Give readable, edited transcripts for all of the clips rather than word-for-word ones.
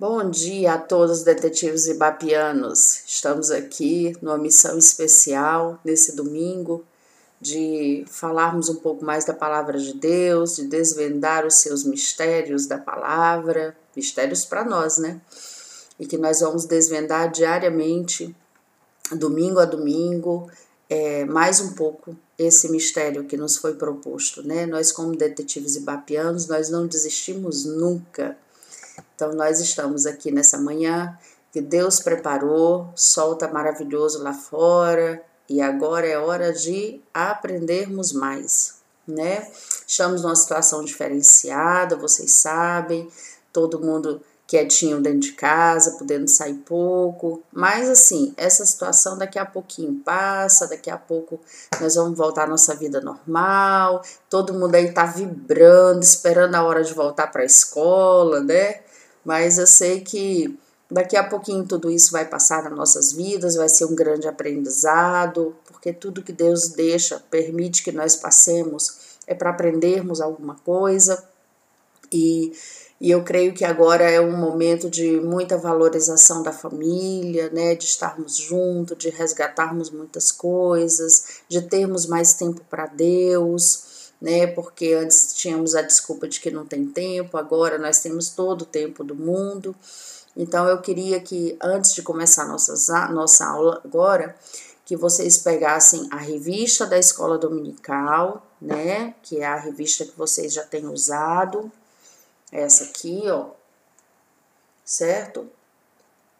Bom dia a todos, detetives ibapianos. Estamos aqui numa missão especial nesse domingo de falarmos um pouco mais da palavra de Deus, de desvendar os seus mistérios da palavra, mistérios para nós, né? E que nós vamos desvendar diariamente, domingo a domingo, mais um pouco esse mistério que nos foi proposto, né? Nós, como detetives ibapianos, nós não desistimos nunca. Então, nós estamos aqui nessa manhã que Deus preparou, o sol está maravilhoso lá fora e agora é hora de aprendermos mais, né? Estamos numa situação diferenciada, vocês sabem, todo mundo quietinho dentro de casa, podendo sair pouco, mas assim, essa situação daqui a pouquinho passa, daqui a pouco nós vamos voltar à nossa vida normal, todo mundo aí tá vibrando, esperando a hora de voltar para a escola, né? Mas eu sei que daqui a pouquinho tudo isso vai passar nas nossas vidas, vai ser um grande aprendizado, porque tudo que Deus deixa, permite que nós passemos, é para aprendermos alguma coisa. E eu creio que agora é um momento de muita valorização da família, né, de estarmos juntos, de resgatarmos muitas coisas, de termos mais tempo para Deus, né, porque antes tínhamos a desculpa de que não tem tempo, agora nós temos todo o tempo do mundo. Então eu queria que antes de começar nossa aula agora, que vocês pegassem a revista da Escola Dominical, né, que é a revista que vocês já têm usado, essa aqui, ó, certo?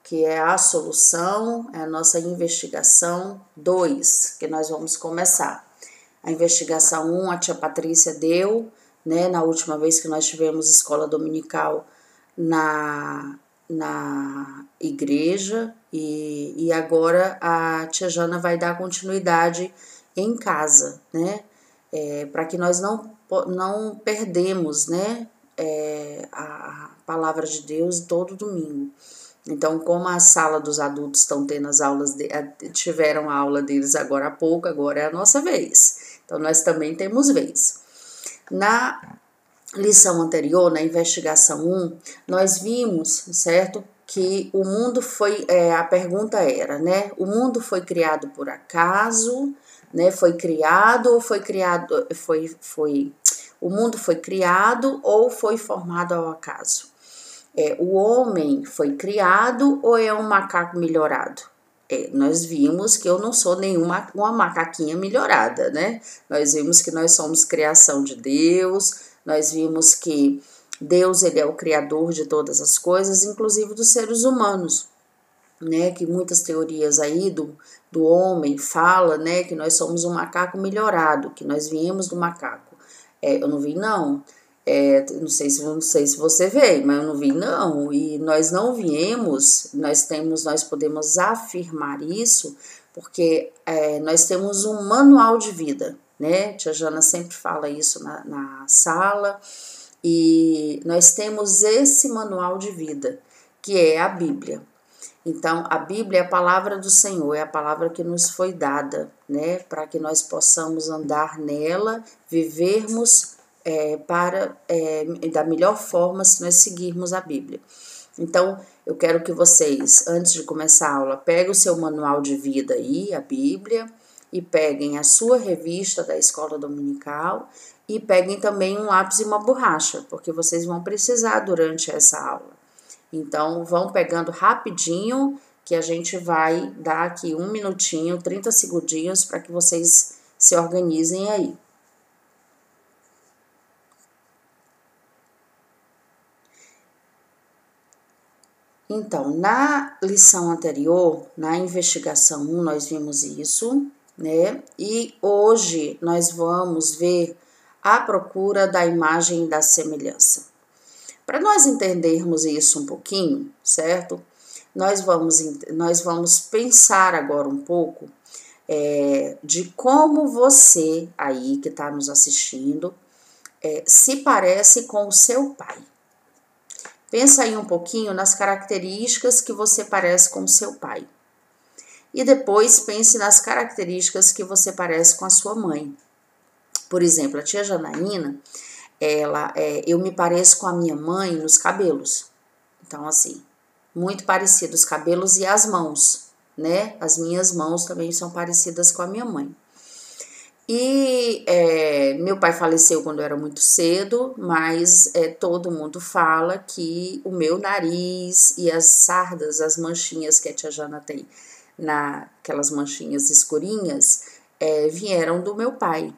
Que é a solução, é a nossa investigação 2, que nós vamos começar. A investigação 1, a tia Patrícia deu, né, na última vez que nós tivemos escola dominical na igreja, e agora a tia Jana vai dar continuidade em casa, né, para que nós não perdemos, né, a palavra de Deus todo domingo. Então, como a sala dos adultos estão tendo as aulas, tiveram a aula deles agora há pouco, agora é a nossa vez. Então, nós também temos vez. Na lição anterior, na investigação 1, nós vimos, certo, que o mundo foi, a pergunta era, né, o mundo foi criado por acaso, né, foi criado ou foi criado, o mundo foi criado ou foi formado ao acaso? O homem foi criado ou é um macaco melhorado? Nós vimos que eu não sou uma macaquinha melhorada, né? Nós vimos que nós somos criação de Deus, nós vimos que Deus, ele é o criador de todas as coisas, inclusive dos seres humanos, né? Que muitas teorias aí do homem fala, né? Que nós somos um macaco melhorado, que nós viemos do macaco. Eu não vi, não. Não sei se você veio, mas eu não vi, não. E nós não viemos, nós podemos afirmar isso, porque nós temos um manual de vida, né? Tia Jana sempre fala isso na sala, e nós temos esse manual de vida, que é a Bíblia. Então, a Bíblia é a palavra do Senhor, é a palavra que nos foi dada, né? Para que nós possamos andar nela, vivermos da melhor forma se nós seguirmos a Bíblia. Então, eu quero que vocês, antes de começar a aula, peguem o seu manual de vida aí, a Bíblia, e peguem a sua revista da escola dominical e peguem também um lápis e uma borracha, porque vocês vão precisar durante essa aula. Então, vão pegando rapidinho, que a gente vai dar aqui 1 minutinho, 30 segundinhos, para que vocês se organizem aí. Então, na lição anterior, na investigação 1, nós vimos isso, né? E hoje nós vamos ver a procura da imagem e da semelhança. Para nós entendermos isso um pouquinho, certo? Nós vamos pensar agora um pouco de como você aí que está nos assistindo se parece com o seu pai. Pensa aí um pouquinho nas características que você parece com o seu pai. E depois pense nas características que você parece com a sua mãe. Por exemplo, a tia Janaína, eu me pareço com a minha mãe nos cabelos. Então, assim, muito parecido os cabelos e as mãos, né? As minhas mãos também são parecidas com a minha mãe. E meu pai faleceu quando eu era muito cedo, mas todo mundo fala que o meu nariz e as sardas, as manchinhas que a tia Jana tem, aquelas manchinhas escurinhas, vieram do meu pai,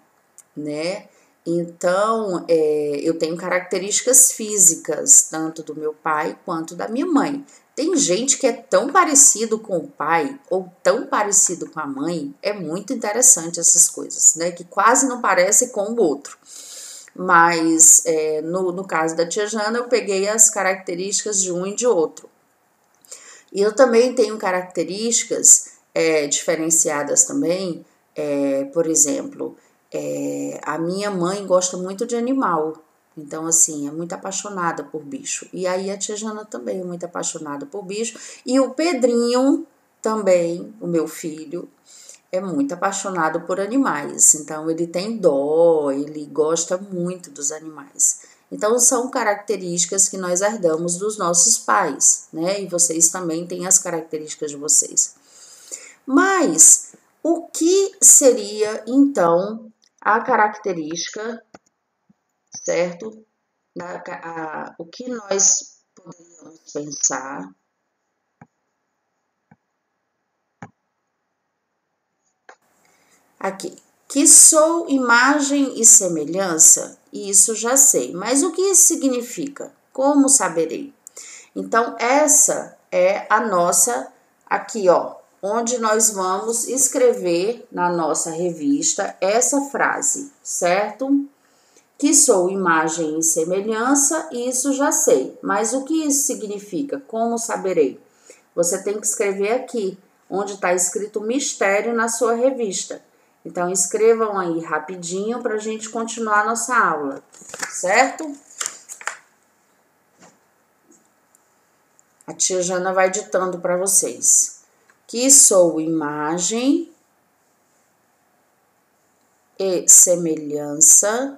né? Então, eu tenho características físicas, tanto do meu pai quanto da minha mãe. Tem gente que é tão parecido com o pai ou tão parecido com a mãe, é muito interessante essas coisas, né? Que quase não parece com o outro. Mas, no caso da tia Jana, eu peguei as características de um e de outro. E eu também tenho características diferenciadas também, por exemplo, a minha mãe gosta muito de animal, então assim, é muito apaixonada por bicho. E aí a tia Jana também é muito apaixonada por bicho. E o Pedrinho também, o meu filho, é muito apaixonado por animais. Então ele tem dó, ele gosta muito dos animais. Então são características que nós herdamos dos nossos pais, né? E vocês também têm as características de vocês. Mas o que seria então a característica, certo? O que nós poderíamos pensar aqui? Que sou imagem e semelhança, isso já sei. Mas o que isso significa? Como saberei? Então, essa é a nossa, aqui ó, onde nós vamos escrever na nossa revista essa frase, certo? Que sou imagem e semelhança, isso já sei. Mas o que isso significa? Como saberei? Você tem que escrever aqui, onde está escrito mistério na sua revista. Então, escrevam aí rapidinho para a gente continuar a nossa aula, certo? A tia Jana vai ditando para vocês. Que sou imagem e semelhança.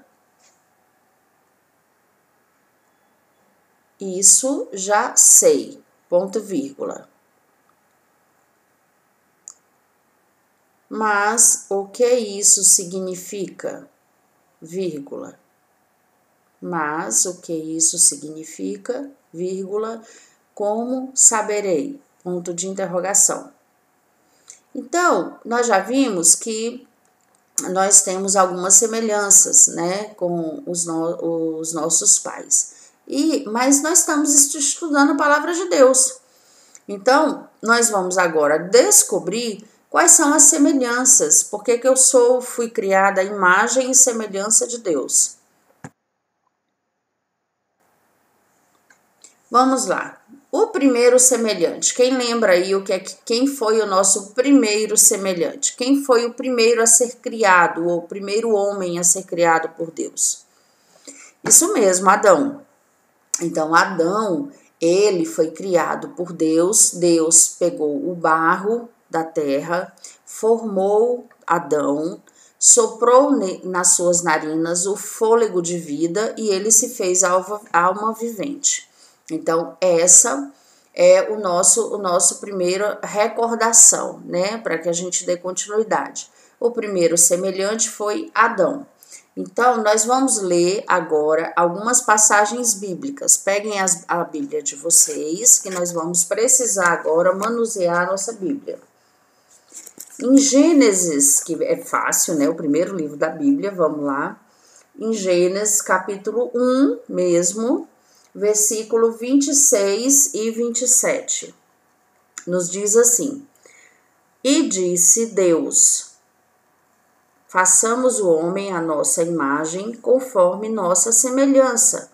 Isso já sei. Ponto, vírgula. Mas o que isso significa? Vírgula. Mas o que isso significa? Vírgula. Como saberei? Ponto de interrogação. Então, nós já vimos que nós temos algumas semelhanças, né, com os nossos pais. Mas nós estamos estudando a palavra de Deus. Então, nós vamos agora descobrir quais são as semelhanças, porque que eu fui criada à imagem e semelhança de Deus. Vamos lá. O primeiro semelhante. Quem lembra aí quem foi o nosso primeiro semelhante? Quem foi o primeiro a ser criado, ou o primeiro homem a ser criado por Deus? Isso mesmo, Adão. Então, Adão, ele foi criado por Deus. Deus pegou o barro da terra, formou Adão, soprou nas suas narinas o fôlego de vida e ele se fez alma vivente. Então, essa é o nosso primeiro recordação, né? Para que a gente dê continuidade. O primeiro semelhante foi Adão. Então, nós vamos ler agora algumas passagens bíblicas. Peguem a Bíblia de vocês, que nós vamos precisar agora manusear a nossa Bíblia. Em Gênesis, que é fácil, né? O primeiro livro da Bíblia, vamos lá. Em Gênesis, capítulo 1 mesmo, versículo 26 e 27. Nos diz assim: E disse Deus: façamos o homem à nossa imagem, conforme nossa semelhança.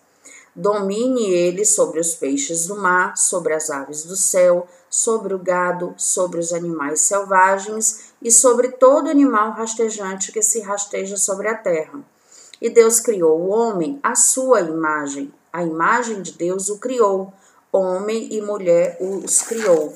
Domine ele sobre os peixes do mar, sobre as aves do céu, sobre o gado, sobre os animais selvagens e sobre todo animal rastejante que se rasteja sobre a terra. E Deus criou o homem à sua imagem. A imagem de Deus o criou. Homem e mulher os criou.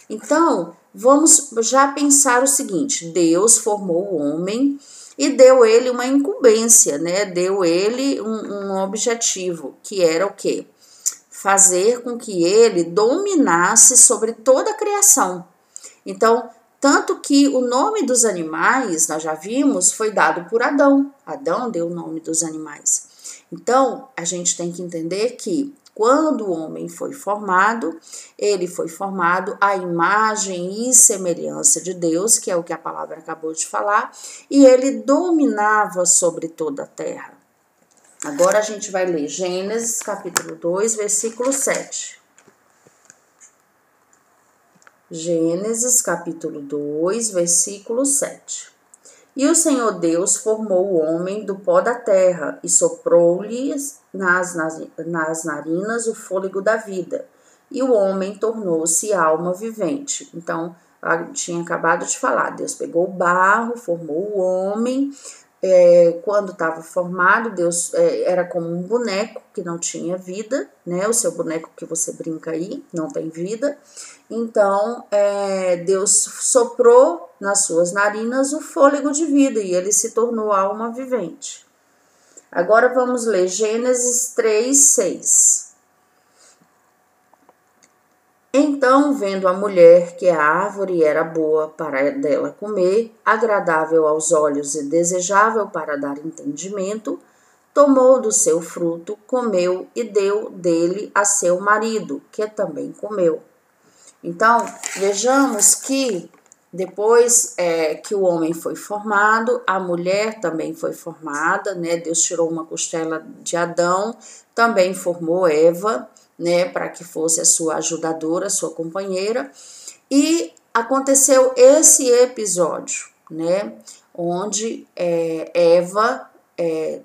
Então, vamos já pensar o seguinte: Deus formou o homem e deu ele uma incumbência, né? Deu ele um objetivo, que era o quê? fazer com que ele dominasse sobre toda a criação. Então, tanto que o nome dos animais, nós já vimos, foi dado por Adão. Adão deu o nome dos animais. Então, a gente tem que entender que quando o homem foi formado, ele foi formado à imagem e semelhança de Deus, que é o que a palavra acabou de falar, e ele dominava sobre toda a terra. Agora a gente vai ler Gênesis capítulo 2, versículo 7. Gênesis capítulo 2, versículo 7. E o Senhor Deus formou o homem do pó da terra e soprou-lhe nas narinas o fôlego da vida. E o homem tornou-se alma vivente. Então, eu tinha acabado de falar, Deus pegou o barro, formou o homem. Quando estava formado, Deus era como um boneco que não tinha vida, né? O seu boneco que você brinca aí não tem vida. Então, Deus soprou nas suas narinas o fôlego de vida e ele se tornou alma vivente. Agora vamos ler Gênesis 3, 6. Então, vendo a mulher que a árvore era boa para dela comer, agradável aos olhos e desejável para dar entendimento, tomou do seu fruto, comeu e deu dele a seu marido, que também comeu. Então, vejamos que depois que o homem foi formado, a mulher também foi formada, né? Deus tirou uma costela de Adão, também formou Eva, né? Para que fosse a sua ajudadora, a sua companheira. E aconteceu esse episódio, né? Onde Eva,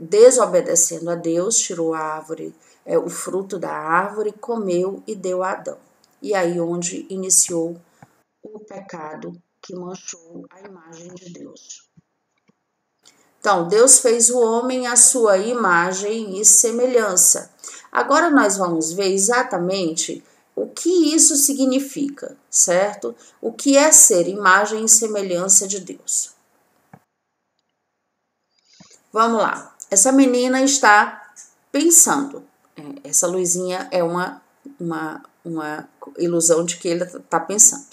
desobedecendo a Deus, tirou a árvore, o fruto da árvore, comeu e deu a Adão. E aí onde iniciou o pecado que manchou a imagem de Deus. Então, Deus fez o homem à sua imagem e semelhança. Agora nós vamos ver exatamente o que isso significa, certo? O que é ser imagem e semelhança de Deus. Vamos lá. Essa menina está pensando. Essa luzinha é uma ilusão de que ele está pensando.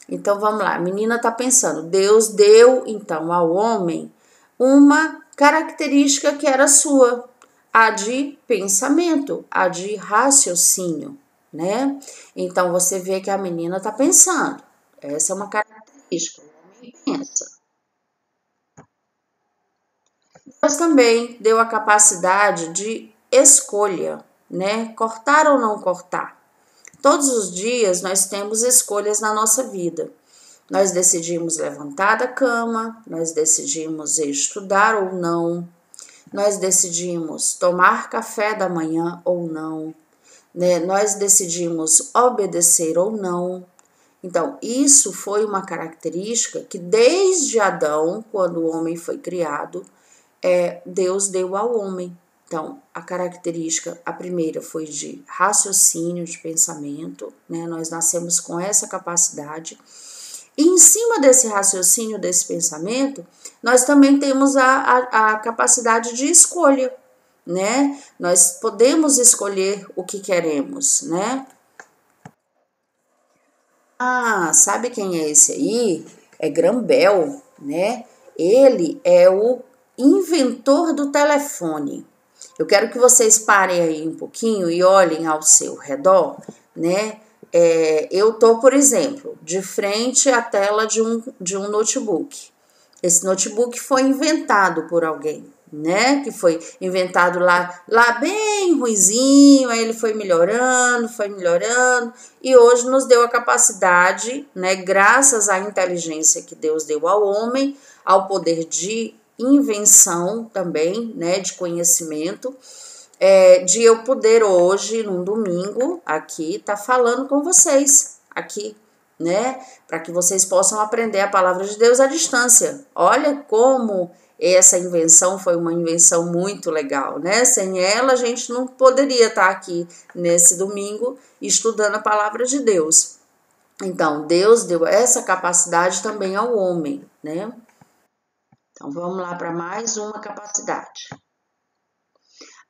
Então, vamos lá. A menina está pensando. Deus deu, então, ao homem uma característica que era sua, a de pensamento, a de raciocínio, né? Então, você vê que a menina está pensando. Essa é uma característica, o homem pensa. Deus também deu a capacidade de escolha, né? Cortar ou não cortar. Todos os dias nós temos escolhas na nossa vida. Nós decidimos levantar da cama, nós decidimos estudar ou não, nós decidimos tomar café da manhã ou não, né? Nós decidimos obedecer ou não. Então, isso foi uma característica que desde Adão, quando o homem foi criado, Deus deu ao homem. Então, a característica, a primeira foi de raciocínio, de pensamento, né? Nós nascemos com essa capacidade. E em cima desse raciocínio, desse pensamento, nós também temos a capacidade de escolha, né? Nós podemos escolher o que queremos, né? Ah, sabe quem é esse aí? É Graham Bell, né? Ele é o inventor do telefone. Eu quero que vocês parem aí um pouquinho e olhem ao seu redor, né? Eu tô, por exemplo, de frente à tela de um notebook. Esse notebook foi inventado por alguém, né? Que foi inventado lá bem ruizinho, aí ele foi melhorando, e hoje nos deu a capacidade, né? Graças à inteligência que Deus deu ao homem, ao poder de invenção também, né? De conhecimento, de eu poder hoje, num domingo, aqui, tá falando com vocês, aqui, né? Para que vocês possam aprender a palavra de Deus à distância. Olha como essa invenção foi uma invenção muito legal, né? Sem ela, a gente não poderia estar aqui nesse domingo estudando a palavra de Deus. Então, Deus deu essa capacidade também ao homem, né? Então, vamos lá para mais uma capacidade.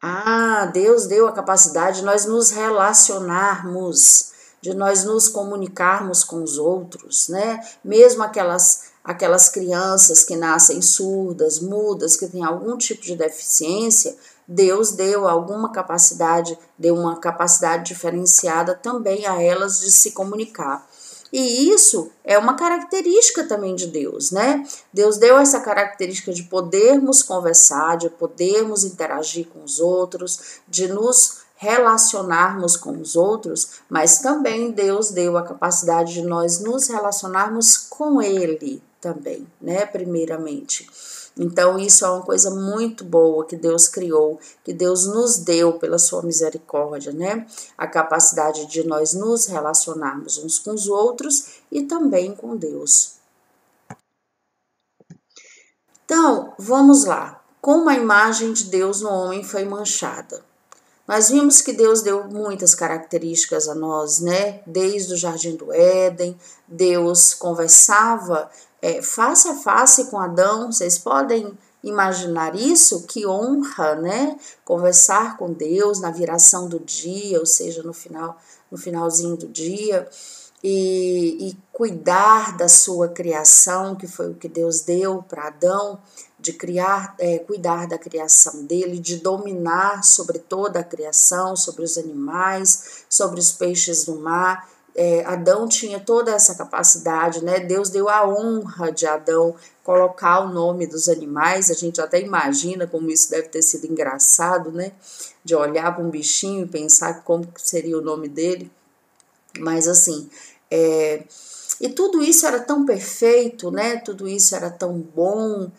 Ah, Deus deu a capacidade de nós nos relacionarmos, de nós nos comunicarmos com os outros, né? Mesmo aquelas crianças que nascem surdas, mudas, que têm algum tipo de deficiência, Deus deu alguma capacidade, deu uma capacidade diferenciada também a elas de se comunicar. E isso é uma característica também de Deus, né? Deus deu essa característica de podermos conversar, de podermos interagir com os outros, de nos relacionarmos com os outros, mas também Deus deu a capacidade de nós nos relacionarmos com Ele também, né? Primeiramente. Então, isso é uma coisa muito boa que Deus criou, que Deus nos deu pela sua misericórdia, né? A capacidade de nós nos relacionarmos uns com os outros e também com Deus. Então, vamos lá. Como a imagem de Deus no homem foi manchada? Nós vimos que Deus deu muitas características a nós, né? Desde o Jardim do Éden, Deus conversava face a face com Adão. Vocês podem imaginar isso? Que honra, né? Conversar com Deus na viração do dia, ou seja, no finalzinho do dia. E cuidar da sua criação, que foi o que Deus deu para Adão, de cuidar da criação dele, de dominar sobre toda a criação, sobre os animais, sobre os peixes do mar. Adão tinha toda essa capacidade, né? Deus deu a honra de Adão colocar o nome dos animais. A gente até imagina como isso deve ter sido engraçado, né? De olhar para um bichinho e pensar como seria o nome dele. Mas assim, e tudo isso era tão perfeito, né? Tudo isso era tão bom,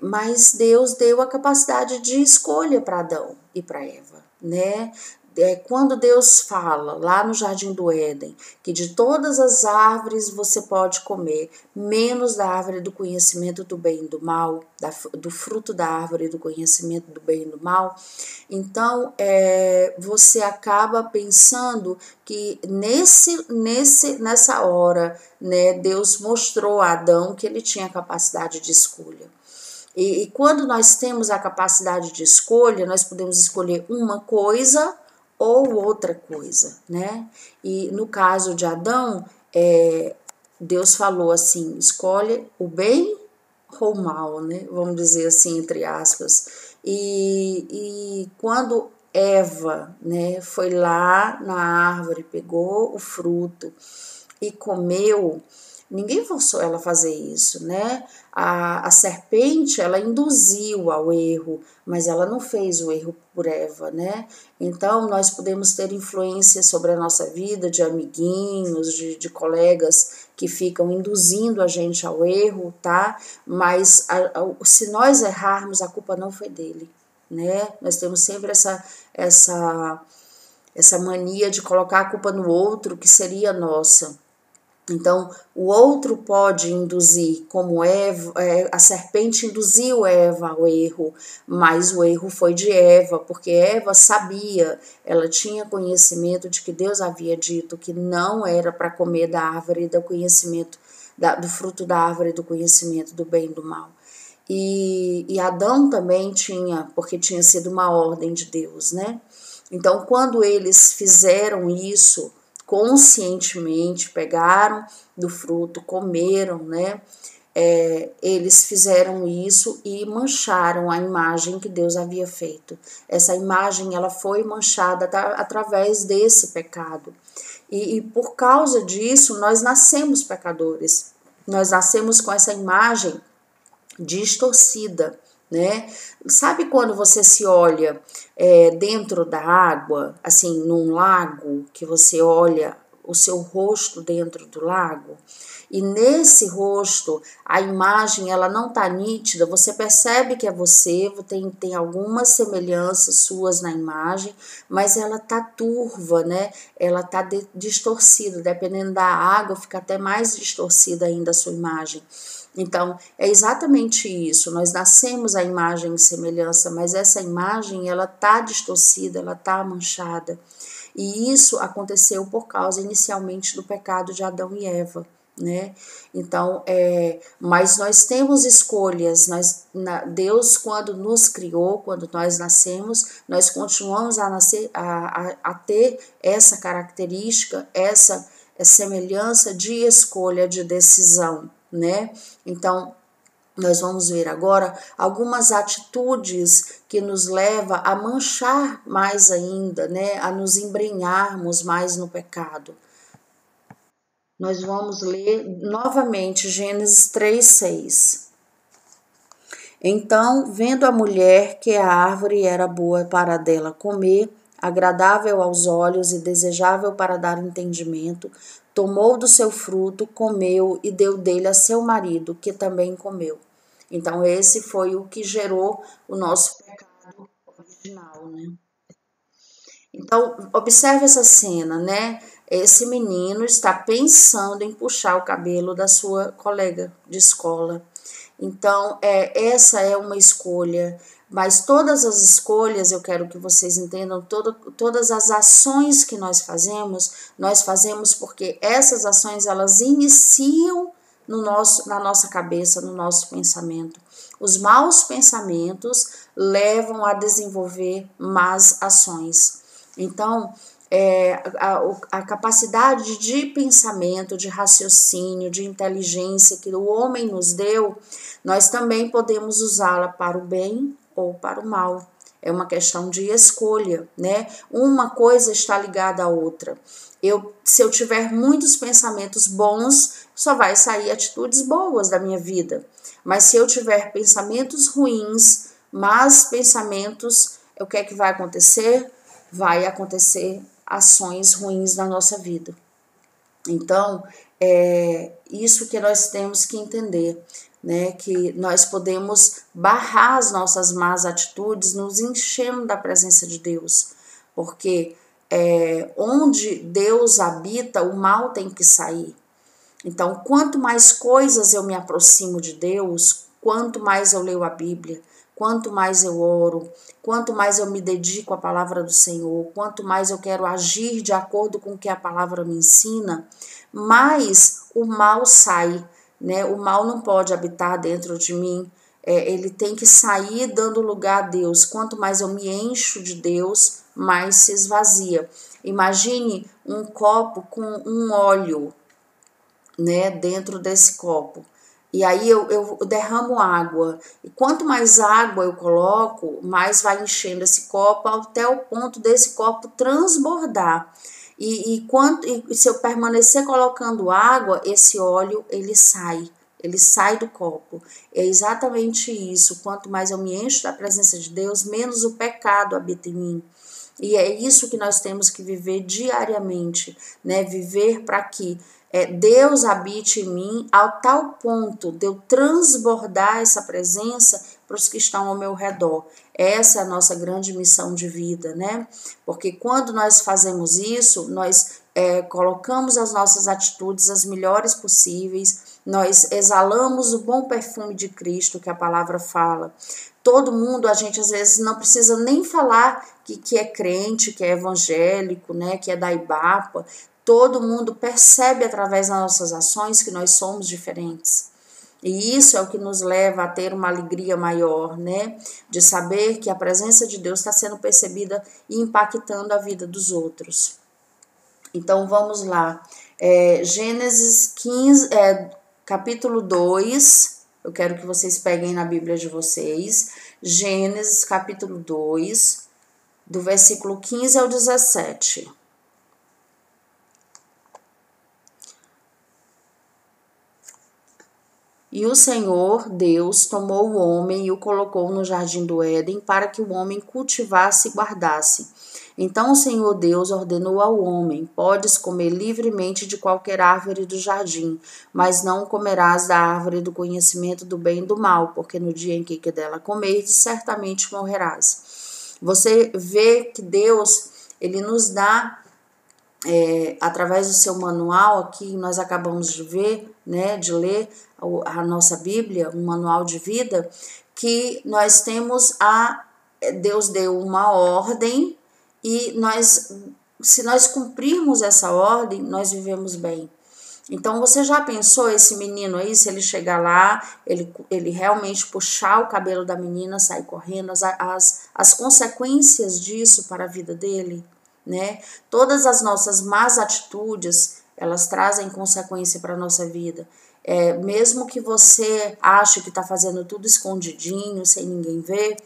mas Deus deu a capacidade de escolha para Adão e para Eva, né? Quando Deus fala lá no Jardim do Éden que de todas as árvores você pode comer, menos da árvore do conhecimento do bem e do mal, do fruto da árvore do conhecimento do bem e do mal, então você acaba pensando que nessa hora, né, Deus mostrou a Adão que ele tinha capacidade de escolha. E quando nós temos a capacidade de escolha, nós podemos escolher uma coisa ou outra coisa, né? E no caso de Adão, Deus falou assim: escolhe o bem ou o mal, né? Vamos dizer assim, entre aspas. E quando Eva, né, foi lá na árvore, pegou o fruto e comeu, ninguém forçou ela a fazer isso, né? A serpente, ela induziu ao erro, mas ela não fez o erro por Eva, né? Então, nós podemos ter influência sobre a nossa vida de amiguinhos, de colegas que ficam induzindo a gente ao erro, tá? Mas se nós errarmos, a culpa não foi dele, né? Nós temos sempre essa mania de colocar a culpa no outro, que seria nossa. Então, o outro pode induzir, como Eva, a serpente induziu Eva ao erro, mas o erro foi de Eva, porque Eva sabia, ela tinha conhecimento de que Deus havia dito que não era para comer da árvore do conhecimento, do fruto da árvore do conhecimento do bem e do mal. E Adão também tinha, porque tinha sido uma ordem de Deus, né? Então, quando eles fizeram isso, conscientemente pegaram do fruto, comeram, né? Eles fizeram isso e mancharam a imagem que Deus havia feito. Essa imagem, ela foi manchada através desse pecado. E por causa disso, nós nascemos pecadores. Nós nascemos com essa imagem distorcida, né? Sabe quando você se olha dentro da água, assim, num lago, que você olha o seu rosto dentro do lago? E nesse rosto, a imagem, ela não tá nítida, você percebe que é você, tem algumas semelhanças suas na imagem, mas ela tá turva, né? Ela tá distorcida, dependendo da água, fica até mais distorcida ainda a sua imagem. Então, é exatamente isso, nós nascemos a imagem e semelhança, mas essa imagem, ela tá distorcida, ela tá manchada. E isso aconteceu por causa, inicialmente, do pecado de Adão e Eva, né? Então, mas nós temos escolhas. Deus, quando nos criou, quando nós nascemos, nós continuamos a nascer, a ter essa característica, essa semelhança de escolha, de decisão, né? Então, nós vamos ver agora algumas atitudes que nos levam a manchar mais ainda, né? A nos embrenharmos mais no pecado. Nós vamos ler novamente Gênesis 3:6. Então, vendo a mulher que a árvore era boa para dela comer, agradável aos olhos e desejável para dar entendimento, tomou do seu fruto, comeu e deu dele a seu marido, que também comeu. Então, esse foi o que gerou o nosso pecado original, né? Então, observe essa cena, né? Esse menino está pensando em puxar o cabelo da sua colega de escola. Então, essa é uma escolha, mas todas as escolhas, eu quero que vocês entendam, todas as ações que nós fazemos porque essas ações, elas iniciam na nossa cabeça, no nosso pensamento. Os maus pensamentos levam a desenvolver más ações. Então, a capacidade de pensamento, de raciocínio, de inteligência que o homem nos deu, nós também podemos usá-la para o bem ou para o mal. É uma questão de escolha, né? Uma coisa está ligada à outra. Se eu tiver muitos pensamentos bons, só vai sair atitudes boas da minha vida. Mas se eu tiver pensamentos ruins, más pensamentos, o que é que vai acontecer? Vai acontecer ações ruins na nossa vida. Então, é isso que nós temos que entender, né? Que nós podemos barrar as nossas más atitudes nos enchendo da presença de Deus, porque onde Deus habita, o mal tem que sair. Então, quanto mais coisas eu me aproximo de Deus, quanto mais eu leio a Bíblia, quanto mais eu oro, quanto mais eu me dedico à palavra do Senhor, quanto mais eu quero agir de acordo com o que a palavra me ensina, mais o mal sai, né? O mal não pode habitar dentro de mim, ele tem que sair dando lugar a Deus. Quanto mais eu me encho de Deus, mais se esvazia. Imagine um copo com um óleo, né, dentro desse copo. E aí eu derramo água. E quanto mais água eu coloco, mais vai enchendo esse copo até o ponto desse copo transbordar. E se eu permanecer colocando água, esse óleo ele sai do copo. É exatamente isso. Quanto mais eu me encho da presença de Deus, menos o pecado habita em mim. E é isso que nós temos que viver diariamente, né? Viver para que Deus habite em mim ao tal ponto de eu transbordar essa presença para os que estão ao meu redor. Essa é a nossa grande missão de vida, né? Porque quando nós fazemos isso, nós colocamos as nossas atitudes as melhores possíveis, nós exalamos o bom perfume de Cristo que a palavra fala. Todo mundo, a gente às vezes não precisa nem falar que é crente, que é evangélico, né, que é da Ibapa. Todo mundo percebe através das nossas ações que nós somos diferentes. E isso é o que nos leva a ter uma alegria maior, né? De saber que a presença de Deus está sendo percebida e impactando a vida dos outros. Então vamos lá. Gênesis 15, capítulo 2. Eu quero que vocês peguem na Bíblia de vocês. Gênesis capítulo 2, do versículo 15 ao 17. E o Senhor Deus tomou o homem e o colocou no jardim do Éden para que o homem cultivasse e guardasse. Então o Senhor Deus ordenou ao homem: podes comer livremente de qualquer árvore do jardim, mas não comerás da árvore do conhecimento do bem e do mal, porque no dia em que dela comerdes, certamente morrerás. Você vê que Deus, ele nos dá através do seu manual aqui, nós acabamos de ver, né, de ler a nossa Bíblia, um manual de vida, que nós temos Deus deu uma ordem e se nós cumprirmos essa ordem, nós vivemos bem. Então, você já pensou esse menino aí, se ele chegar lá, ele realmente puxar o cabelo da menina, sair correndo, as consequências disso para a vida dele, né? Todas as nossas más atitudes, elas trazem consequência para a nossa vida. Mesmo que você ache que está fazendo tudo escondidinho, sem ninguém ver,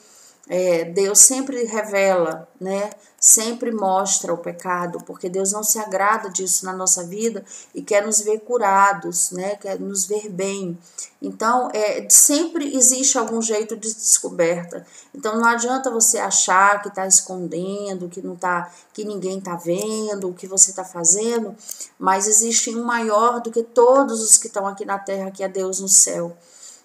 Deus sempre revela, né? Sempre mostra o pecado, porque Deus não se agrada disso na nossa vida e quer nos ver curados, né? Quer nos ver bem. Então, sempre existe algum jeito de descoberta. Então, não adianta você achar que está escondendo, que não tá, que ninguém está vendo o que você está fazendo, mas existe um maior do que todos os que estão aqui na terra, que é Deus no céu.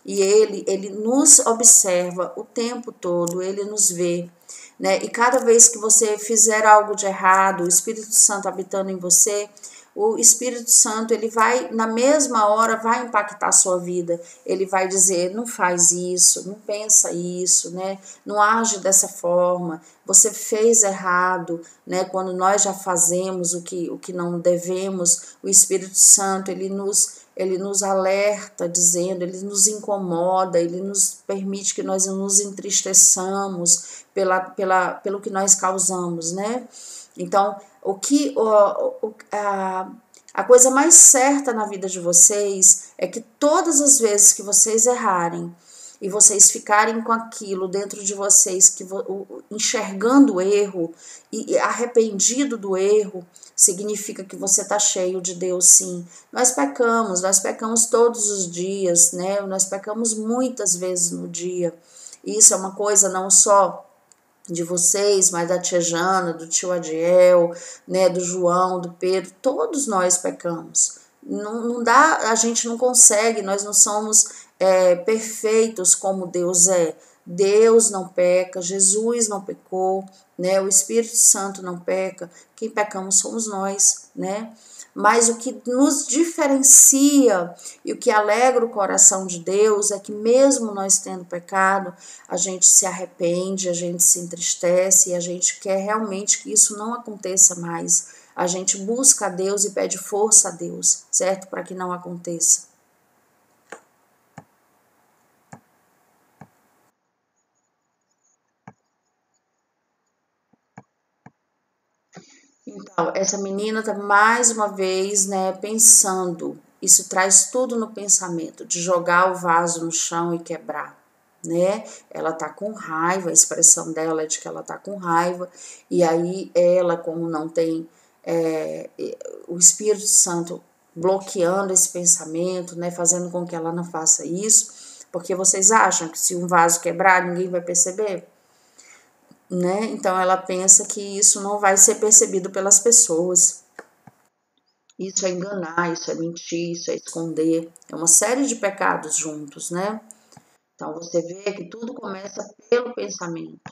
E ele nos observa o tempo todo, ele nos vê, né? E cada vez que você fizer algo de errado, o Espírito Santo habitando em você, o Espírito Santo, ele vai, na mesma hora, vai impactar a sua vida. Ele vai dizer, não faz isso, não pensa isso, né? Não age dessa forma, você fez errado, né? Quando nós já fazemos o que não devemos, o Espírito Santo, ele nos alerta, dizendo, ele nos incomoda, ele nos permite que nós nos entristeçamos pelo que nós causamos, né? Então, a coisa mais certa na vida de vocês é que todas as vezes que vocês errarem e vocês ficarem com aquilo dentro de vocês, enxergando o erro e arrependido do erro, significa que você está cheio de Deus, sim. Nós pecamos todos os dias, né? Nós pecamos muitas vezes no dia. Isso é uma coisa não só de vocês, mas da tia Jana, do tio Adiel, né, do João, do Pedro, todos nós pecamos. Não dá, a gente não consegue, nós não somos perfeitos como Deus é. Deus não peca, Jesus não pecou, né? O Espírito Santo não peca. Quem pecamos somos nós, né? Mas o que nos diferencia e o que alegra o coração de Deus é que mesmo nós tendo pecado, a gente se arrepende, a gente se entristece e a gente quer realmente que isso não aconteça mais. A gente busca a Deus e pede força a Deus, certo? Para que não aconteça. Então, essa menina está mais uma vez, né, pensando. Isso traz tudo no pensamento, de jogar o vaso no chão e quebrar, né? Ela tá com raiva, a expressão dela é de que ela tá com raiva, e aí ela, como não tem o Espírito Santo bloqueando esse pensamento, né, fazendo com que ela não faça isso, porque vocês acham que se um vaso quebrar, ninguém vai perceber? Né? Então ela pensa que isso não vai ser percebido pelas pessoas. Isso é enganar, isso é mentir, isso é esconder. É uma série de pecados juntos, né? Então você vê que tudo começa pelo pensamento.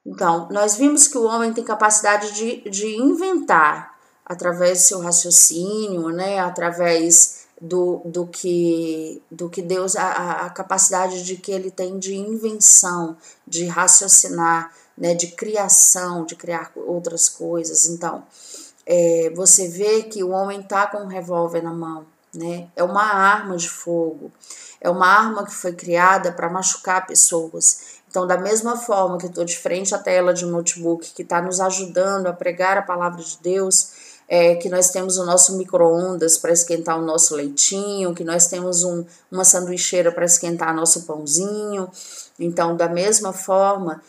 Então, nós vimos que o homem tem capacidade de inventar através do seu raciocínio, né? Através do que Deus, a capacidade de que ele tem de invenção, de raciocinar, né? De criação, de criar outras coisas. Então, você vê que o homem está com um revólver na mão, né? É uma arma de fogo, é uma arma que foi criada para machucar pessoas. Então, da mesma forma que eu estou de frente à tela de um notebook que está nos ajudando a pregar a palavra de Deus, que nós temos o nosso micro-ondas para esquentar o nosso leitinho, que nós temos uma sanduicheira para esquentar nosso pãozinho. Então, da mesma forma,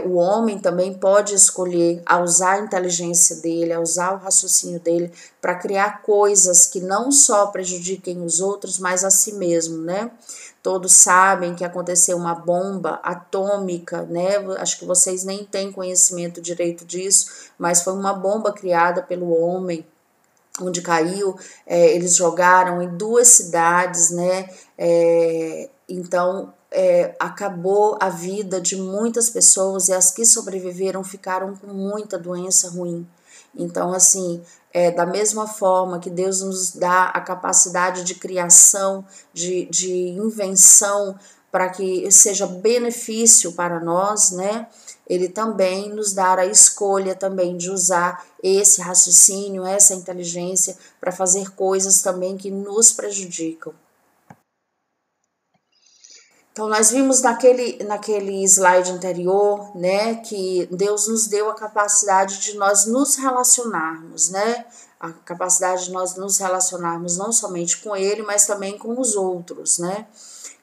o homem também pode escolher a usar a inteligência dele, a usar o raciocínio dele para criar coisas que não só prejudiquem os outros, mas a si mesmo, né? Todos sabem que aconteceu uma bomba atômica, né? Acho que vocês nem têm conhecimento direito disso, mas foi uma bomba criada pelo homem, onde caiu, eles jogaram em 2 cidades, né? Então, acabou a vida de muitas pessoas e as que sobreviveram ficaram com muita doença ruim. Então, assim, da mesma forma que Deus nos dá a capacidade de criação, de invenção, para que seja benefício para nós, né? Ele também nos dá a escolha também de usar esse raciocínio, essa inteligência para fazer coisas também que nos prejudicam. Então, nós vimos naquele slide anterior, né, que Deus nos deu a capacidade de nós nos relacionarmos, né, a capacidade de nós nos relacionarmos não somente com Ele, mas também com os outros, né.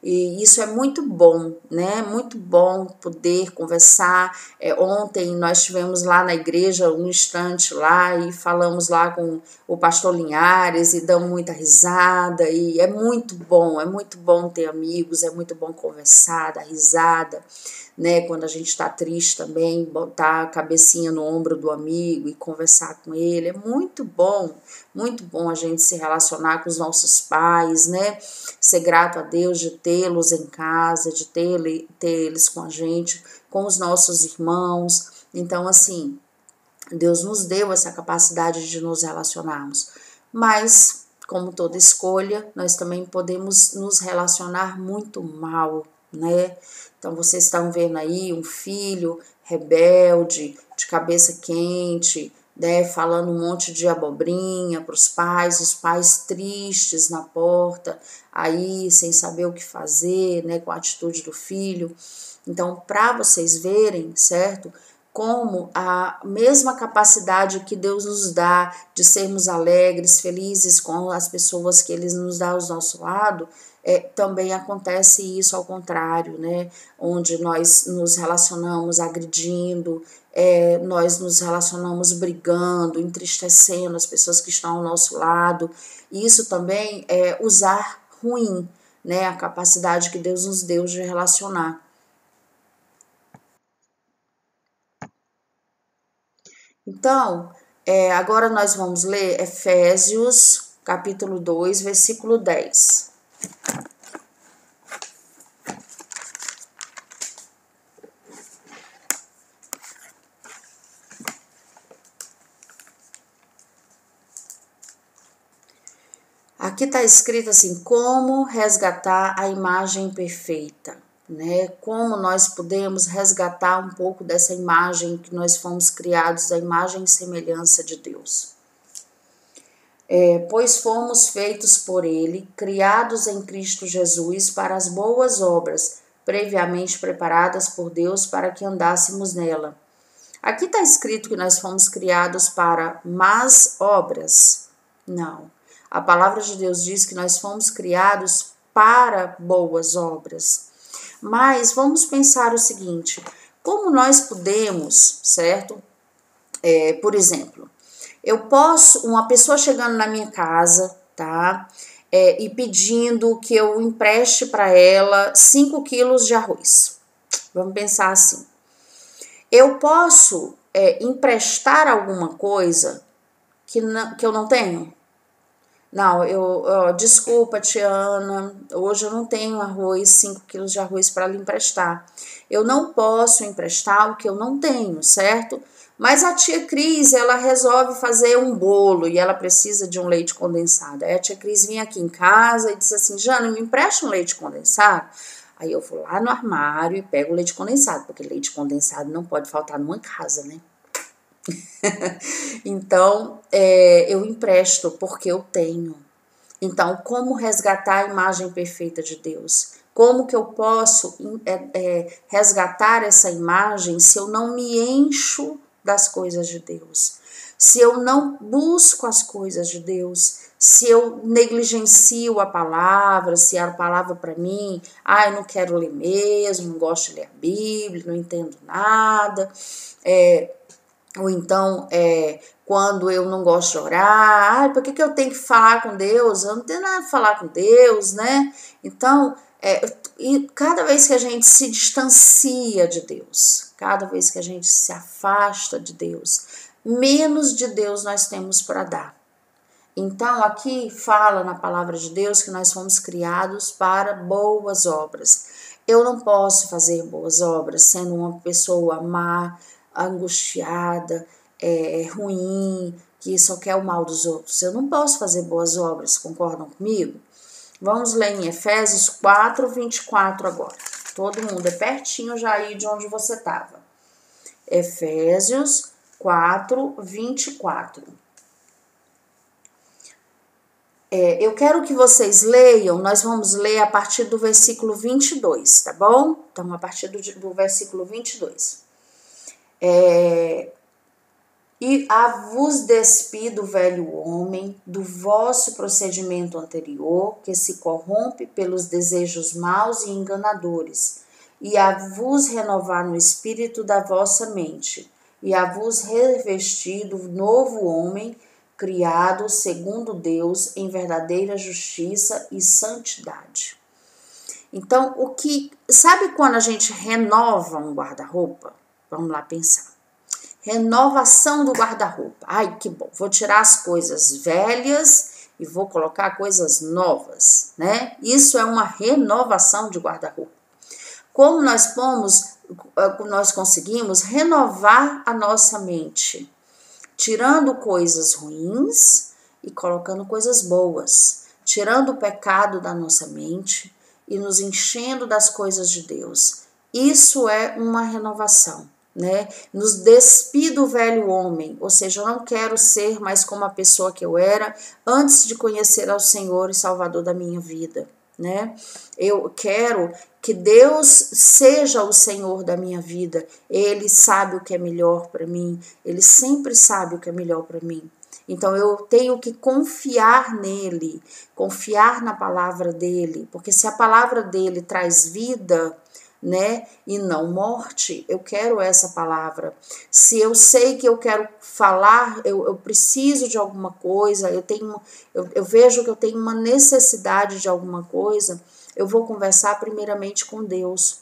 E isso é muito bom, né? Muito bom poder conversar. Ontem nós estivemos lá na igreja um instante lá e falamos lá com o pastor Linhares e damos muita risada. E é muito bom ter amigos, é muito bom conversar, dar risada, né? Quando a gente está triste também, botar a cabecinha no ombro do amigo e conversar com ele. É muito bom a gente se relacionar com os nossos pais, né? Ser grato a Deus de tê-los em casa, de ter eles com a gente, com os nossos irmãos. Então, assim, Deus nos deu essa capacidade de nos relacionarmos. Mas, como toda escolha, nós também podemos nos relacionar muito mal, né? Então, vocês estão vendo aí um filho rebelde, de cabeça quente, né, falando um monte de abobrinha para os pais tristes na porta, aí sem saber o que fazer, né, com a atitude do filho. Então, para vocês verem, certo? Como a mesma capacidade que Deus nos dá de sermos alegres, felizes com as pessoas que Ele nos dá ao nosso lado, também acontece isso ao contrário, né? Onde nós nos relacionamos agredindo, nós nos relacionamos brigando, entristecendo as pessoas que estão ao nosso lado. E isso também é usar ruim, né? A capacidade que Deus nos deu de relacionar. Então, agora nós vamos ler Efésios, capítulo 2, versículo 10. Aqui está escrito assim, como resgatar a imagem perfeita, né? Como nós podemos resgatar um pouco dessa imagem que nós fomos criados, a imagem e semelhança de Deus. Pois fomos feitos por Ele, criados em Cristo Jesus para as boas obras, previamente preparadas por Deus para que andássemos nela. Aqui está escrito que nós fomos criados para más obras? Não. A palavra de Deus diz que nós fomos criados para boas obras. Mas vamos pensar o seguinte, como nós podemos, certo? Por exemplo, uma pessoa chegando na minha casa, tá? E pedindo que eu empreste para ela 5 quilos de arroz. Vamos pensar assim. Eu posso emprestar alguma coisa que eu não tenho? Não, desculpa, Tiana, hoje eu não tenho arroz, 5 quilos de arroz para lhe emprestar. Eu não posso emprestar o que eu não tenho, certo? Mas a tia Cris, ela resolve fazer um bolo e ela precisa de um leite condensado. Aí a tia Cris vinha aqui em casa e disse assim, Jana, me empresta um leite condensado? Aí eu vou lá no armário e pego o leite condensado, porque leite condensado não pode faltar numa casa, né? Então, eu empresto porque eu tenho. Então, como resgatar a imagem perfeita de Deus? Como que eu posso resgatar essa imagem se eu não me encho das coisas de Deus? Se eu não busco as coisas de Deus? Se eu negligencio a palavra, se a palavra para mim, eu não quero ler mesmo, não gosto de ler a Bíblia, não entendo nada, ou então, quando eu não gosto de orar, por que eu tenho que falar com Deus? Eu não tenho nada a falar com Deus, né? Então, e cada vez que a gente se distancia de Deus, cada vez que a gente se afasta de Deus, menos de Deus nós temos para dar. Então, aqui fala na palavra de Deus que nós fomos criados para boas obras. Eu não posso fazer boas obras sendo uma pessoa má, angustiada, ruim, que só quer o mal dos outros. Eu não posso fazer boas obras, concordam comigo? Vamos ler em Efésios 4, 24 agora. Todo mundo é pertinho já aí de onde você estava. Efésios 4, 24. Eu quero que vocês leiam, nós vamos ler a partir do versículo 22, tá bom? Então, a partir do versículo 22. E vos despi do velho homem, do vosso procedimento anterior, que se corrompe pelos desejos maus e enganadores, e a vos renovar no espírito da vossa mente, e a vos revestir do novo homem, criado segundo Deus em verdadeira justiça e santidade. Então, sabe quando a gente renova um guarda-roupa? Vamos lá pensar. Renovação do guarda-roupa. Ai, que bom. Vou tirar as coisas velhas e vou colocar coisas novas, né? Isso é uma renovação de guarda-roupa. Como nós conseguimos renovar a nossa mente, tirando coisas ruins e colocando coisas boas, tirando o pecado da nossa mente e nos enchendo das coisas de Deus. Isso é uma renovação, né? Nos despir do velho homem, ou seja, eu não quero ser mais como a pessoa que eu era antes de conhecer ao Senhor e Salvador da minha vida, né? Eu quero que Deus seja o Senhor da minha vida. Ele sabe o que é melhor para mim. Ele sempre sabe o que é melhor para mim. Então, eu tenho que confiar nele, confiar na palavra dele, porque se a palavra dele traz vida, né, e não morte, eu quero essa palavra. Se eu sei que eu quero falar, eu preciso de alguma coisa, eu vejo que eu tenho uma necessidade de alguma coisa, eu vou conversar primeiramente com Deus,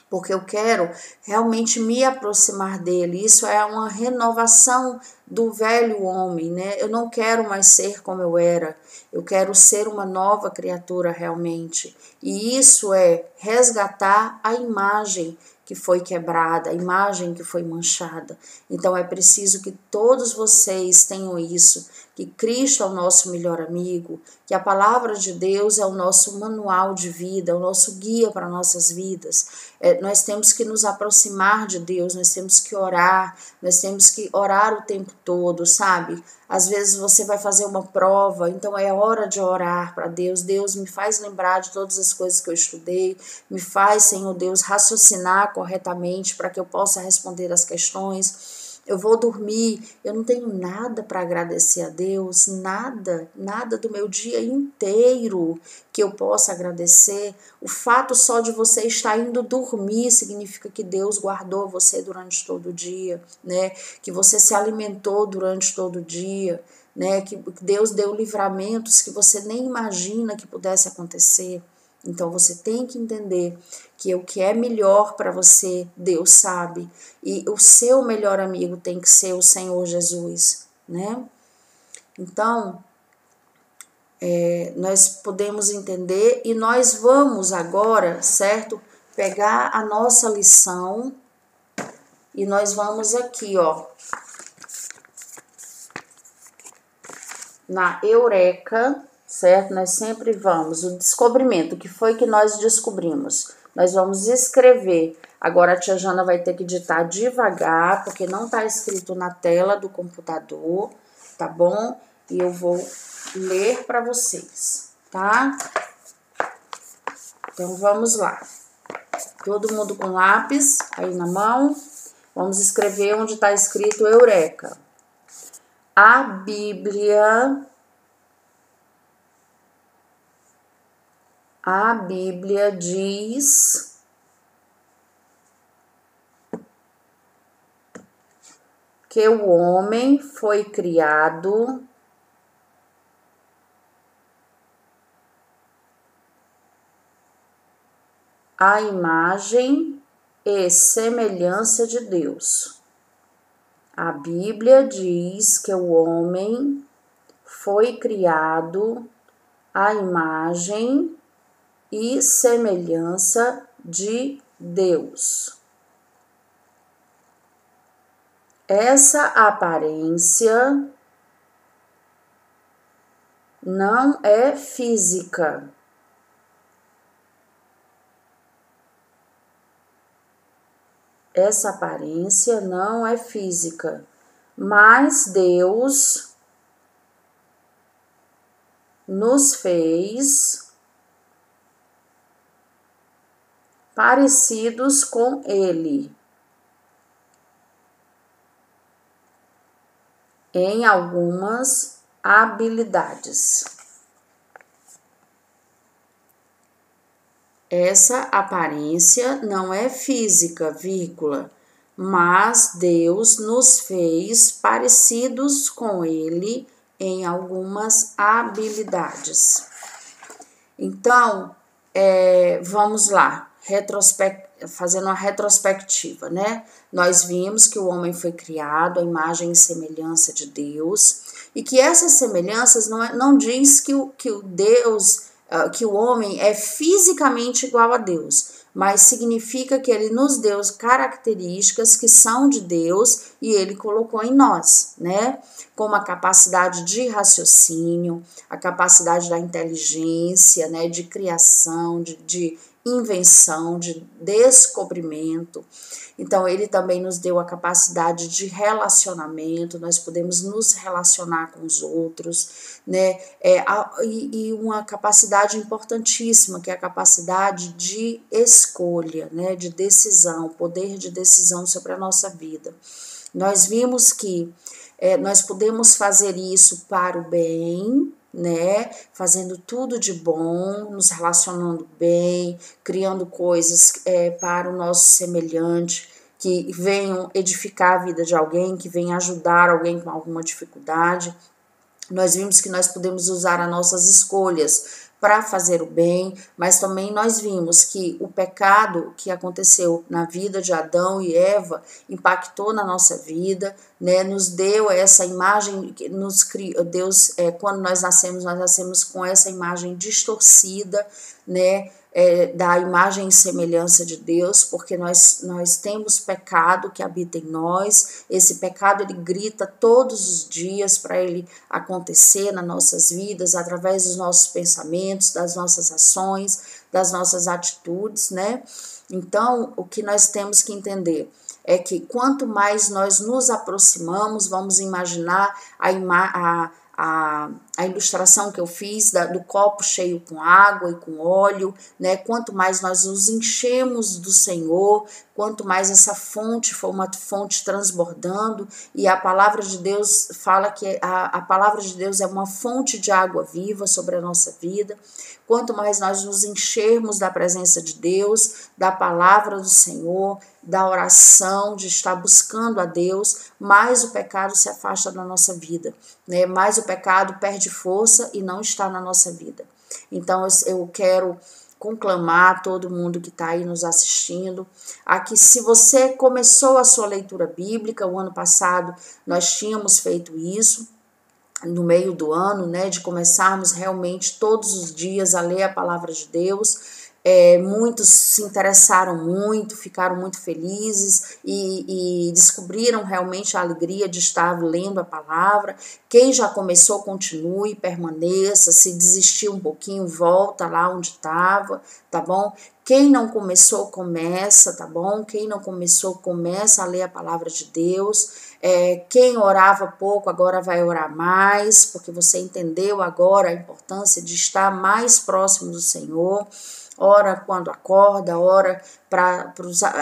porque eu quero realmente me aproximar dele. Isso é uma renovação do velho homem, né? Eu não quero mais ser como eu era, eu quero ser uma nova criatura realmente. E isso é resgatar a imagem que foi quebrada, a imagem que foi manchada. Então é preciso que todos vocês tenham isso, que Cristo é o nosso melhor amigo, que a palavra de Deus é o nosso manual de vida, é o nosso guia para nossas vidas. Nós temos que nos aproximar de Deus, nós temos que orar o tempo todo, sabe? Às vezes você vai fazer uma prova, então é hora de orar para Deus. Deus, me faz lembrar de todas as coisas que eu estudei, me faz, Senhor Deus, raciocinar corretamente para que eu possa responder as questões. Eu vou dormir, eu não tenho nada para agradecer a Deus, nada do meu dia inteiro que eu possa agradecer. O fato só de você estar indo dormir significa que Deus guardou você durante todo o dia, né? Que você se alimentou durante todo o dia, né? Que Deus deu livramentos que você nem imagina que pudesse acontecer. Então você tem que entender que o que é melhor para você, Deus sabe. E o seu melhor amigo tem que ser o Senhor Jesus, né? Então, nós podemos entender e nós vamos agora, certo? Pegar a nossa lição e nós vamos aqui, ó, na Eureka, certo? Nós sempre vamos, o descobrimento, o que foi que nós descobrimos? Nós vamos escrever. Agora a tia Jana vai ter que digitar devagar, porque não tá escrito na tela do computador, tá bom? E eu vou ler para vocês, tá? Então vamos lá. Todo mundo com lápis aí na mão. Vamos escrever onde tá escrito Eureka. A Bíblia diz que o homem foi criado à imagem e semelhança de Deus. A Bíblia diz que o homem foi criado à imagem e semelhança de Deus. Essa aparência não é física, Essa aparência não é física, mas Deus nos fez parecidos com Ele em algumas habilidades. Essa aparência não é física, vírgula, mas Deus nos fez parecidos com Ele em algumas habilidades. Então, vamos lá, fazendo uma retrospectiva, né? Nós vimos que o homem foi criado à imagem e semelhança de Deus e que essas semelhanças não diz que o homem é fisicamente igual a Deus, mas significa que ele nos deu características que são de Deus e ele colocou em nós, né? Como a capacidade de raciocínio, a capacidade da inteligência, né? De criação, de invenção, de descobrimento. Então, ele também nos deu a capacidade de relacionamento, nós podemos nos relacionar com os outros, né? E uma capacidade importantíssima, que é a capacidade de escolha, né? De decisão, poder de decisão sobre a nossa vida. Nós vimos que nós podemos fazer isso para o bem, né? Fazendo tudo de bom, nos relacionando bem, criando coisas para o nosso semelhante, que venham edificar a vida de alguém, que venham ajudar alguém com alguma dificuldade. Nós vimos que nós podemos usar as nossas escolhas para fazer o bem, mas também nós vimos que o pecado que aconteceu na vida de Adão e Eva impactou na nossa vida, né? Nos deu essa imagem, nos criou, Deus, quando nós nascemos com essa imagem distorcida, né? Da imagem e semelhança de Deus, porque nós temos pecado que habita em nós. Esse pecado ele grita todos os dias para ele acontecer nas nossas vidas, através dos nossos pensamentos, das nossas ações, das nossas atitudes, né? Então, o que nós temos que entender é que quanto mais nós nos aproximamos, vamos imaginar a ilustração que eu fiz do copo cheio com água e com óleo, né? Quanto mais nós nos enchemos do Senhor, quanto mais essa fonte for uma fonte transbordando, e a palavra de Deus fala que a palavra de Deus é uma fonte de água viva sobre a nossa vida. Quanto mais nós nos enchermos da presença de Deus, da palavra do Senhor, da oração, de estar buscando a Deus, mais o pecado se afasta da nossa vida, né? Mais o pecado perde força e não está na nossa vida. Então eu quero conclamar a todo mundo que está aí nos assistindo, a que se você começou a sua leitura bíblica, o ano passado nós tínhamos feito isso, no meio do ano, né, de começarmos realmente todos os dias a ler a palavra de Deus. Muitos se interessaram muito, ficaram muito felizes e descobriram realmente a alegria de estar lendo a palavra. Quem já começou, continue, permaneça. Se desistir um pouquinho, volta lá onde estava, tá bom? Quem não começou, começa, tá bom? Quem não começou, começa a ler a palavra de Deus. Quem orava pouco, agora vai orar mais, porque você entendeu agora a importância de estar mais próximo do Senhor. Ora quando acorda, ora para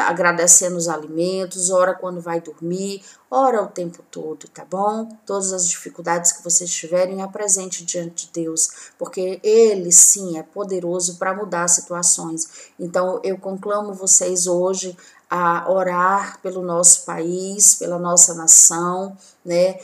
agradecendo os alimentos, ora quando vai dormir, ora o tempo todo, tá bom? Todas as dificuldades que vocês tiverem, apresente diante de Deus, porque Ele sim é poderoso para mudar situações. Então eu conclamo vocês hoje a orar pelo nosso país, pela nossa nação, né?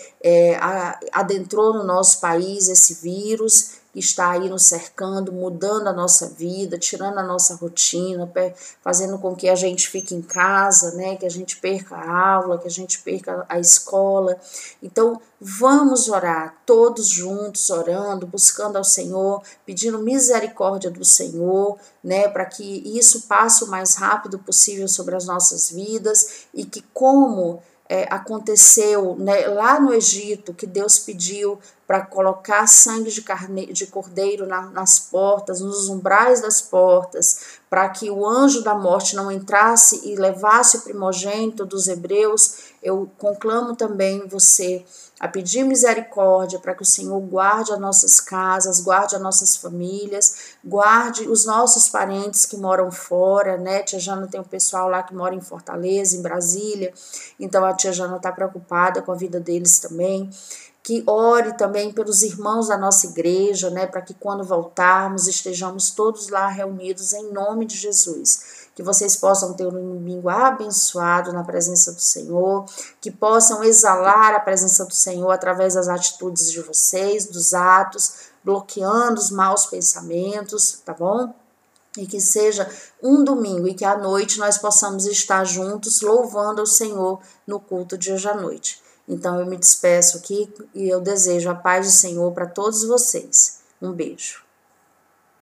Adentrou no nosso país esse vírus que está aí nos cercando, mudando a nossa vida, tirando a nossa rotina, fazendo com que a gente fique em casa, né? Que a gente perca a aula, que a gente perca a escola. Então, vamos orar, todos juntos, orando, buscando ao Senhor, pedindo misericórdia do Senhor, né? Para que isso passe o mais rápido possível sobre as nossas vidas e que como aconteceu, né, lá no Egito, que Deus pediu para colocar sangue de cordeiro nas portas, nos umbrais das portas, para que o anjo da morte não entrasse e levasse o primogênito dos hebreus. Eu conclamo também você a pedir misericórdia para que o Senhor guarde as nossas casas, guarde as nossas famílias, guarde os nossos parentes que moram fora, né? Tia Jana tem um pessoal lá que mora em Fortaleza, em Brasília, então a tia Jana está preocupada com a vida deles também. Que ore também pelos irmãos da nossa igreja, né, para que quando voltarmos estejamos todos lá reunidos em nome de Jesus. Que vocês possam ter um domingo abençoado na presença do Senhor, que possam exalar a presença do Senhor através das atitudes de vocês, dos atos, bloqueando os maus pensamentos, tá bom? E que seja um domingo e que à noite nós possamos estar juntos louvando ao Senhor no culto de hoje à noite. Então eu me despeço aqui e eu desejo a paz do Senhor para todos vocês. Um beijo.